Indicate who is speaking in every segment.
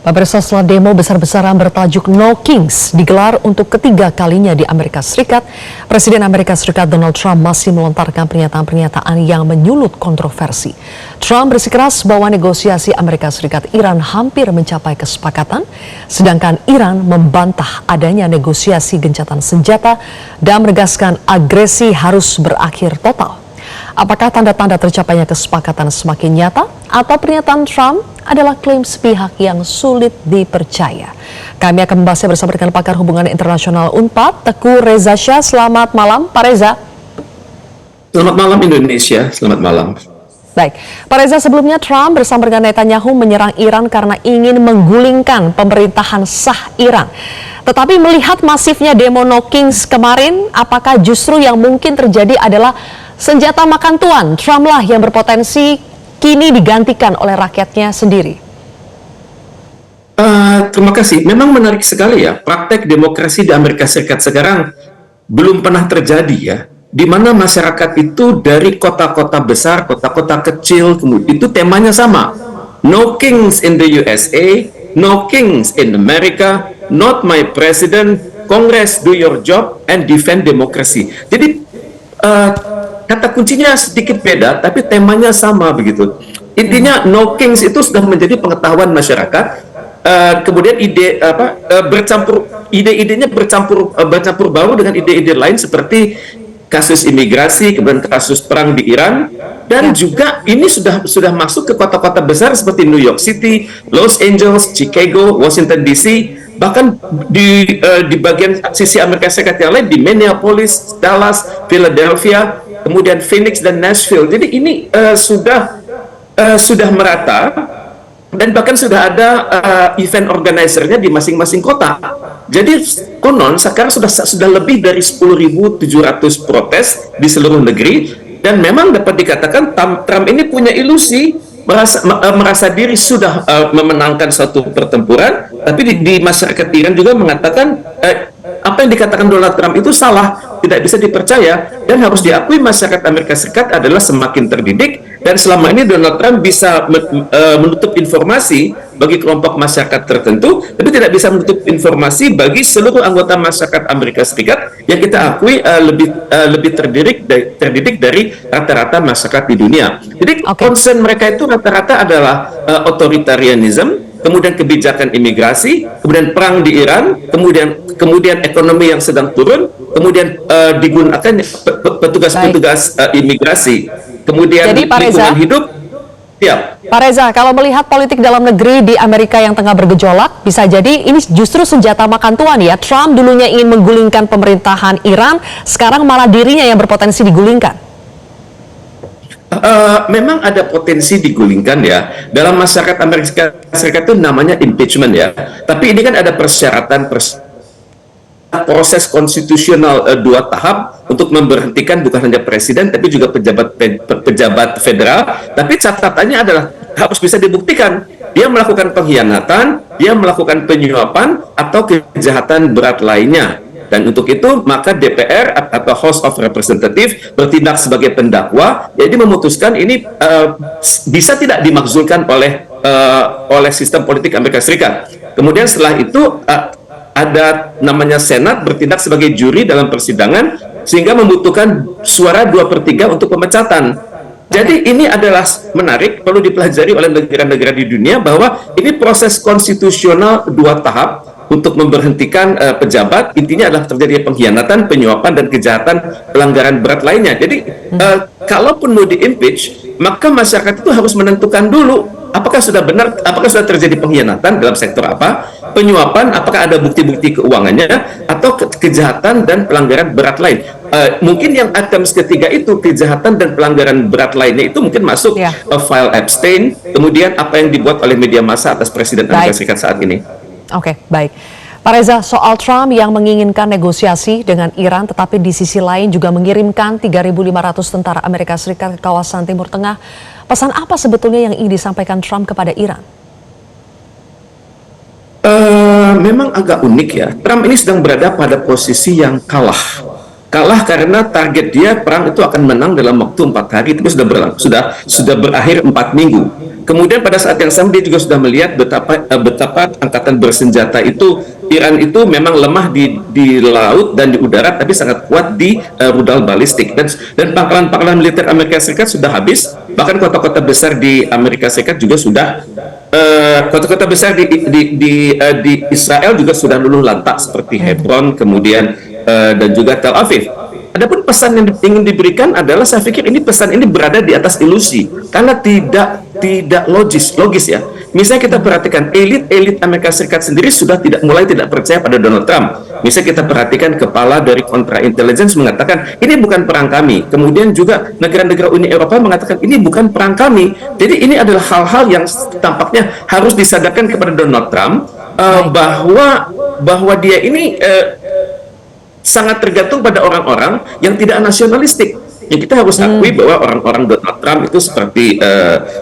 Speaker 1: Pemirsa, setelah demo besar-besaran bertajuk No Kings digelar untuk ketiga kalinya di Amerika Serikat, Presiden Amerika Serikat Donald Trump masih melontarkan pernyataan-pernyataan yang menyulut kontroversi. Trump bersikeras bahwa negosiasi Amerika Serikat-Iran hampir mencapai kesepakatan, sedangkan Iran membantah adanya negosiasi gencatan senjata dan menegaskan agresi harus berakhir total. Apakah tanda-tanda tercapainya kesepakatan semakin nyata atau pernyataan Trump adalah klaim sepihak yang sulit dipercaya? Kami akan membahasnya bersama dengan pakar hubungan internasional UNPAD, Teguh Reza Shah. Selamat malam, Pak Reza.
Speaker 2: Selamat malam Indonesia, selamat malam.
Speaker 1: Baik, Pak Reza, sebelumnya Trump bersama dengan Netanyahu menyerang Iran karena ingin menggulingkan pemerintahan sah Iran. Tetapi melihat masifnya demo No Kings kemarin, apakah justru yang mungkin terjadi adalah senjata makan tuan Trump lah yang berpotensi kini digantikan oleh rakyatnya sendiri?
Speaker 2: Terima kasih. Memang menarik sekali ya, praktek demokrasi di Amerika Serikat sekarang belum pernah terjadi ya, di mana masyarakat itu dari kota-kota besar, kota-kota kecil, itu temanya sama. No kings in the USA, no kings in America, not my president, Congress do your job and defend democracy. Jadi kata kuncinya sedikit beda, tapi temanya sama begitu. Intinya No Kings itu sudah menjadi pengetahuan masyarakat. Kemudian ide-idenya bercampur baur dengan ide-ide lain seperti kasus imigrasi, kemudian kasus perang di Iran, dan juga ini sudah masuk ke kota-kota besar seperti New York City, Los Angeles, Chicago, Washington DC, bahkan di bagian sisi Amerika Serikat yang lain di Minneapolis, Dallas, Philadelphia, kemudian Phoenix dan Nashville. Jadi ini sudah merata, dan bahkan sudah ada event organizer-nya di masing-masing kota. Jadi konon sekarang sudah lebih dari 10.700 protes di seluruh negeri, dan memang dapat dikatakan Trump ini punya ilusi merasa diri sudah memenangkan suatu pertempuran, tapi di masyarakat Iran juga mengatakan apa yang dikatakan Donald Trump itu salah, tidak bisa dipercaya, dan harus diakui masyarakat Amerika Serikat adalah semakin terdidik, dan selama ini Donald Trump bisa menutup informasi bagi kelompok masyarakat tertentu, tapi tidak bisa menutup informasi bagi seluruh anggota masyarakat Amerika Serikat yang kita akui lebih terdidik dari rata-rata masyarakat di dunia. Jadi concern mereka itu rata-rata adalah otoritarianism, kemudian kebijakan imigrasi, kemudian perang di Iran, kemudian ekonomi yang sedang turun, kemudian digunakan petugas-petugas imigrasi, kemudian lingkungan hidup. Ya.
Speaker 1: Pak Reza, kalau melihat politik dalam negeri di Amerika yang tengah bergejolak, bisa jadi ini justru senjata makan tuan ya. Trump dulunya ingin menggulingkan pemerintahan Iran, sekarang malah dirinya yang berpotensi digulingkan.
Speaker 2: Memang ada potensi digulingkan ya. Dalam masyarakat Amerika Serikat itu namanya impeachment ya. Tapi ini kan ada persyaratan proses konstitusional 2 tahap untuk memberhentikan bukan hanya presiden tapi juga pejabat federal. Tapi catatannya adalah harus bisa dibuktikan dia melakukan pengkhianatan, dia melakukan penyuapan atau kejahatan berat lainnya. Dan untuk itu maka DPR atau House of Representatives bertindak sebagai pendakwa, jadi memutuskan ini bisa tidak dimakzulkan oleh sistem politik Amerika Serikat. Kemudian setelah itu ada namanya Senat bertindak sebagai juri dalam persidangan sehingga membutuhkan suara 2/3 untuk pemecatan. Jadi ini adalah menarik, perlu dipelajari oleh negara-negara di dunia bahwa ini proses konstitusional 2 tahap untuk memberhentikan pejabat. Intinya adalah terjadi pengkhianatan, penyuapan, dan kejahatan pelanggaran berat lainnya. Jadi kalaupun mau di-impeach, maka masyarakat itu harus menentukan dulu apakah sudah benar, apakah sudah terjadi pengkhianatan dalam sektor apa, penyuapan, apakah ada bukti-bukti keuangannya, atau kejahatan dan pelanggaran berat lain. Mungkin yang items ketiga itu, kejahatan dan pelanggaran berat lainnya, itu mungkin masuk file Epstein, kemudian apa yang dibuat oleh media massa atas Presiden Amerika Serikat saat ini.
Speaker 1: Oke, baik. Pak Reza, soal Trump yang menginginkan negosiasi dengan Iran, tetapi di sisi lain juga mengirimkan 3.500 tentara Amerika Serikat ke kawasan Timur Tengah. Pesan apa sebetulnya yang ingin disampaikan Trump kepada Iran?
Speaker 2: Memang agak unik ya. Trump ini sedang berada pada posisi yang kalah. Kalah karena target dia perang itu akan menang dalam waktu 4 hari, tapi sudah berakhir 4 minggu. Kemudian pada saat yang sama dia juga sudah melihat betapa angkatan bersenjata itu Iran itu memang lemah di laut dan di udara, tapi sangat kuat di rudal balistik, dan pangkalan-pangkalan militer Amerika Serikat sudah habis. Bahkan kota-kota besar di Amerika Serikat juga sudah kota-kota besar di Israel juga sudah luluh lantak seperti Hebron, kemudian dan juga Tel Aviv. Adapun pesan yang ingin diberikan adalah, saya pikir pesan ini berada di atas ilusi karena tidak logis ya. Misalnya kita perhatikan elit Amerika Serikat sendiri sudah mulai tidak percaya pada Donald Trump. Misalnya kita perhatikan kepala dari kontra intelligence mengatakan ini bukan perang kami. Kemudian juga negara-negara Uni Eropa mengatakan ini bukan perang kami. Jadi ini adalah hal-hal yang tampaknya harus disadarkan kepada Donald Trump bahwa dia ini sangat tergantung pada orang-orang yang tidak nasionalistik. Ya, kita harus akui bahwa orang-orang Donald Trump itu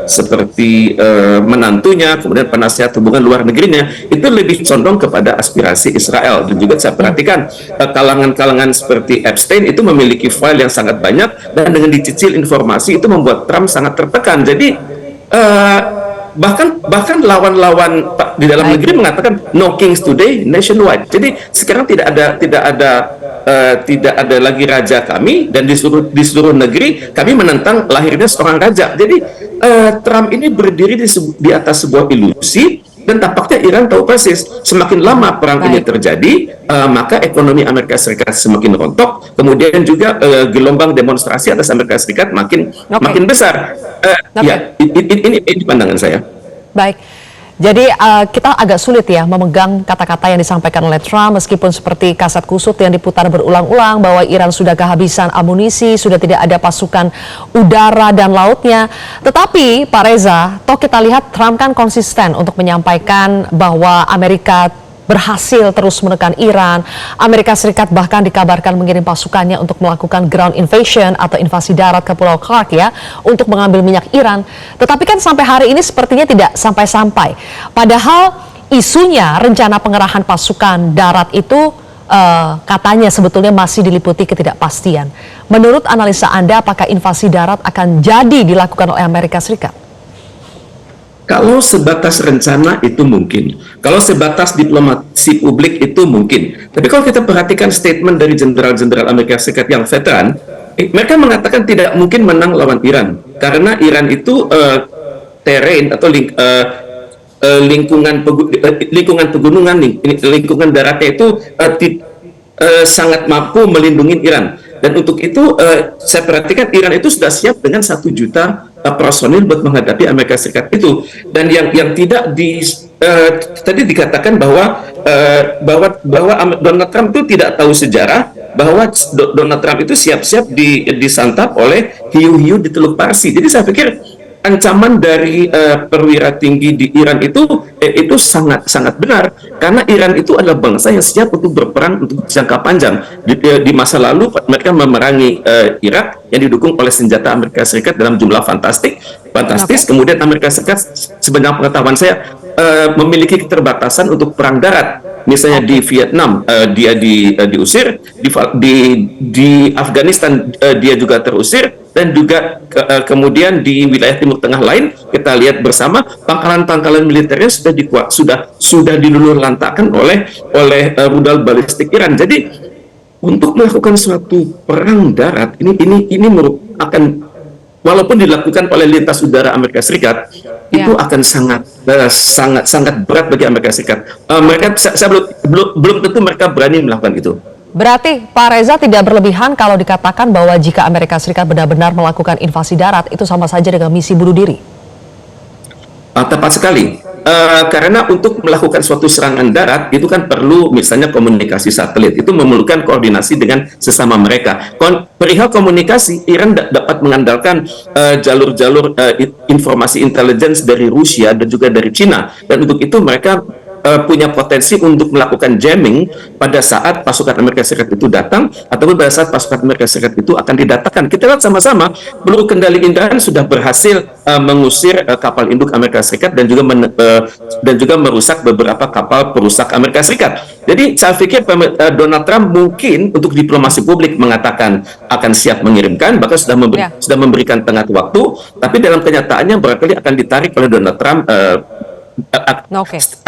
Speaker 2: seperti menantunya, kemudian penasihat hubungan luar negerinya, itu lebih condong kepada aspirasi Israel. Dan juga saya perhatikan kalangan-kalangan seperti Epstein itu memiliki file yang sangat banyak, dan dengan dicicil informasi itu membuat Trump sangat tertekan. Jadi bahkan lawan-lawan di dalam negeri mengatakan no kings today nationwide. Jadi sekarang tidak ada lagi raja kami, dan di seluruh negeri kami menentang lahirnya seorang raja. Jadi Trump ini berdiri di atas sebuah ilusi, dan tampaknya Iran tahu persis semakin lama perang ini terjadi, maka ekonomi Amerika Serikat semakin rontok, kemudian juga gelombang demonstrasi atas Amerika Serikat makin besar. Ya, ini pandangan saya.
Speaker 1: Baik. Jadi kita agak sulit ya memegang kata-kata yang disampaikan oleh Trump, meskipun seperti kaset kusut yang diputar berulang-ulang bahwa Iran sudah kehabisan amunisi, sudah tidak ada pasukan udara dan lautnya. Tetapi Pak Reza, toh kita lihat Trump kan konsisten untuk menyampaikan bahwa Amerika berhasil terus menekan Iran. Amerika Serikat bahkan dikabarkan mengirim pasukannya untuk melakukan ground invasion atau invasi darat ke Pulau Clark ya, untuk mengambil minyak Iran. Tetapi kan sampai hari ini sepertinya tidak sampai-sampai. Padahal isunya rencana pengerahan pasukan darat itu katanya sebetulnya masih diliputi ketidakpastian. Menurut analisa Anda, apakah invasi darat akan jadi dilakukan oleh Amerika Serikat?
Speaker 2: Kalau sebatas rencana itu mungkin, kalau sebatas diplomasi publik itu mungkin. Tapi kalau kita perhatikan statement dari jenderal-jenderal Amerika Serikat yang veteran, mereka mengatakan tidak mungkin menang lawan Iran, karena Iran itu terrain atau lingkungan pegunungan, lingkungan daratnya itu sangat mampu melindungi Iran. Dan untuk itu saya perhatikan Iran itu sudah siap dengan 1 juta personil buat menghadapi Amerika Serikat itu. Dan yang tidak tadi dikatakan bahwa Donald Trump itu tidak tahu sejarah, bahwa Donald Trump itu siap-siap disantap oleh hiu-hiu di Teluk Parsi. Jadi saya pikir ancaman dari perwira tinggi di Iran itu sangat benar, karena Iran itu adalah bangsa yang siap untuk berperang untuk jangka panjang. Di masa lalu mereka memerangi Irak yang didukung oleh senjata Amerika Serikat dalam jumlah fantastis. Kemudian Amerika Serikat, sebanyak pengetahuan saya, memiliki keterbatasan untuk perang darat. Misalnya di Vietnam dia diusir, di Afghanistan dia juga terusir, dan juga kemudian di wilayah Timur Tengah lain kita lihat bersama pangkalan-pangkalan militernya sudah diluluhlantakkan oleh rudal balistik Iran. Jadi untuk melakukan suatu perang darat ini akan, walaupun dilakukan oleh lintas udara Amerika Serikat, itu akan sangat berat bagi Amerika Serikat. Saya belum tentu mereka berani melakukan itu.
Speaker 1: Berarti Pak Reza tidak berlebihan kalau dikatakan bahwa jika Amerika Serikat benar-benar melakukan invasi darat, itu sama saja dengan misi bunuh diri?
Speaker 2: Tepat sekali. Karena untuk melakukan suatu serangan darat itu kan perlu misalnya komunikasi satelit, itu memerlukan koordinasi dengan sesama mereka. Perihal komunikasi, Iran dapat mengandalkan jalur-jalur informasi intelijen dari Rusia dan juga dari Cina, dan untuk itu mereka punya potensi untuk melakukan jamming pada saat pasukan Amerika Serikat itu datang ataupun pada saat pasukan Amerika Serikat itu akan didatangkan. Kita lihat sama-sama peluru kendali indra sudah berhasil mengusir kapal induk Amerika Serikat dan juga merusak beberapa kapal perusak Amerika Serikat. Jadi saya pikir Donald Trump mungkin untuk diplomasi publik mengatakan akan siap mengirimkan, bahkan sudah memberikan tenggat waktu, tapi dalam kenyataannya barangkali akan ditarik oleh Donald Trump.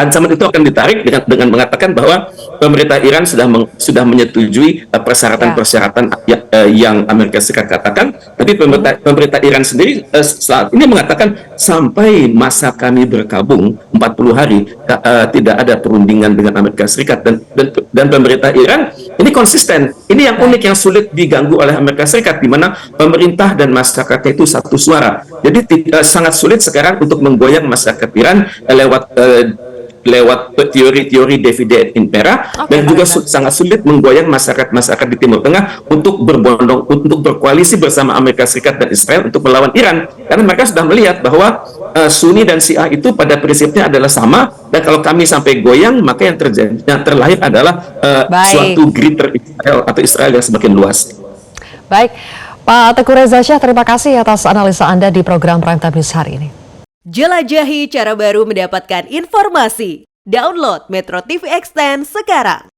Speaker 2: Ancaman itu akan ditarik dengan mengatakan bahwa pemerintah Iran sudah menyetujui persyaratan-persyaratan yang Amerika Serikat katakan, tapi pemerintah Iran sendiri saat ini mengatakan sampai masa kami berkabung 40 hari tidak ada perundingan dengan Amerika Serikat, dan pemerintah Iran ini konsisten. Ini yang unik, yang sulit diganggu oleh Amerika Serikat, di mana pemerintah dan masyarakat itu satu suara. Jadi sangat sulit sekarang untuk menggoyang masyarakat Iran lewat teori-teori divide et impera, dan juga sangat sulit menggoyang masyarakat di Timur Tengah untuk berkoalisi bersama Amerika Serikat dan Israel untuk melawan Iran, karena mereka sudah melihat bahwa Sunni dan Syiah itu pada prinsipnya adalah sama, dan kalau kami sampai goyang maka yang terlahir adalah suatu greater Israel atau Israel yang semakin luas.
Speaker 1: Baik, Pak Teguh Reza Shah, terima kasih atas analisa Anda di program Prime Time News hari ini.
Speaker 3: Jelajahi cara baru mendapatkan informasi. Download Metro TV Extend sekarang.